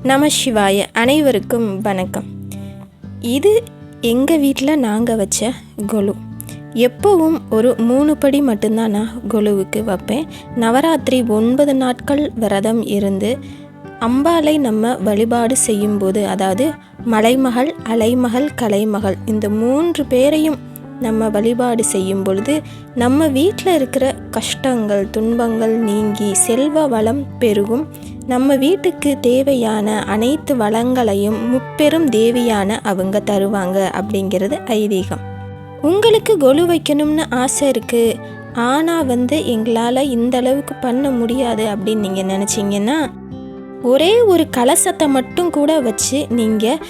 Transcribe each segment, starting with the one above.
நம சிவாய. அனைவருக்கும் வணக்கம். இது எங்கள் வீட்டில் நாங்கள் வச்ச கொலு. எப்போவும் ஒரு 3 படி மட்டும்தான் நான் கொலுவுக்கு வைப்பேன். நவராத்திரி 9 நாட்கள் விரதம் இருந்து அம்பாளை நம்ம வழிபாடு செய்யும்போது, அதாவது மலைமகள், அலைமகள், கலைமகள், இந்த 3 பேரையும் நம்ம வழிபாடு செய்யும் பொழுது நம்ம வீட்டில் இருக்கிற கஷ்டங்கள் துன்பங்கள் நீங்கி செல்வ வளம் பெருகும். நம்ம வீட்டுக்கு தேவையான அனைத்து வளங்களையும் முப்பெரும் தேவியான அவங்க தருவாங்க அப்படிங்கிறது ஐதீகம். உங்களுக்கு கொலு வைக்கணும்னு ஆசை இருக்குது, ஆனால் எங்களால் இந்த அளவுக்கு பண்ண முடியாது அப்படின்னு நீங்கள் நினச்சிங்கன்னா, ஒரே ஒரு கலசத்தை மட்டும் கூட வச்சு நீங்கள்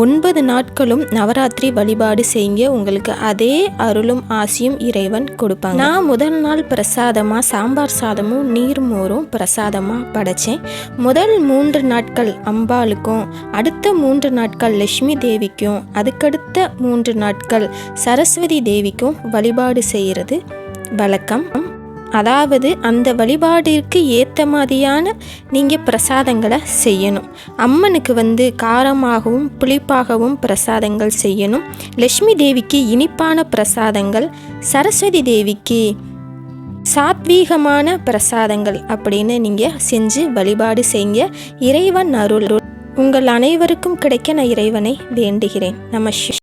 9 நாட்களும் நவராத்திரி வழிபாடு செய்யுங்க. உங்களுக்கு அதே அருளும் ஆசியும் இறைவன் கொடுப்பாங்க. நான் முதல் நாள் பிரசாதமாக சாம்பார் சாதமும் நீர்மோரும் பிரசாதமாக படைச்சேன். முதல் 3 நாட்கள் அம்பாளுக்கும், அடுத்த 3 நாட்கள் லட்சுமி தேவிக்கும், அதுக்கடுத்த 3 நாட்கள் சரஸ்வதி தேவிக்கும் வழிபாடு செய்கிறது வழக்கம். அதாவது அந்த வழிபாடிற்கு ஏற்ற மாதிரியான நீங்கள் பிரசாதங்களை செய்யணும். அம்மனுக்கு காரமாகவும் புளிப்பாகவும் பிரசாதங்கள் செய்யணும். லட்சுமி தேவிக்கு இனிப்பான பிரசாதங்கள், சரஸ்வதி தேவிக்கு சாத்வீகமான பிரசாதங்கள் அப்படின்னு நீங்கள் செஞ்சு வழிபாடு செய்யுங்க. இறைவன் அருள் உங்கள் அனைவருக்கும் கிடைக்க நான் இறைவனை வேண்டுகிறேன். நம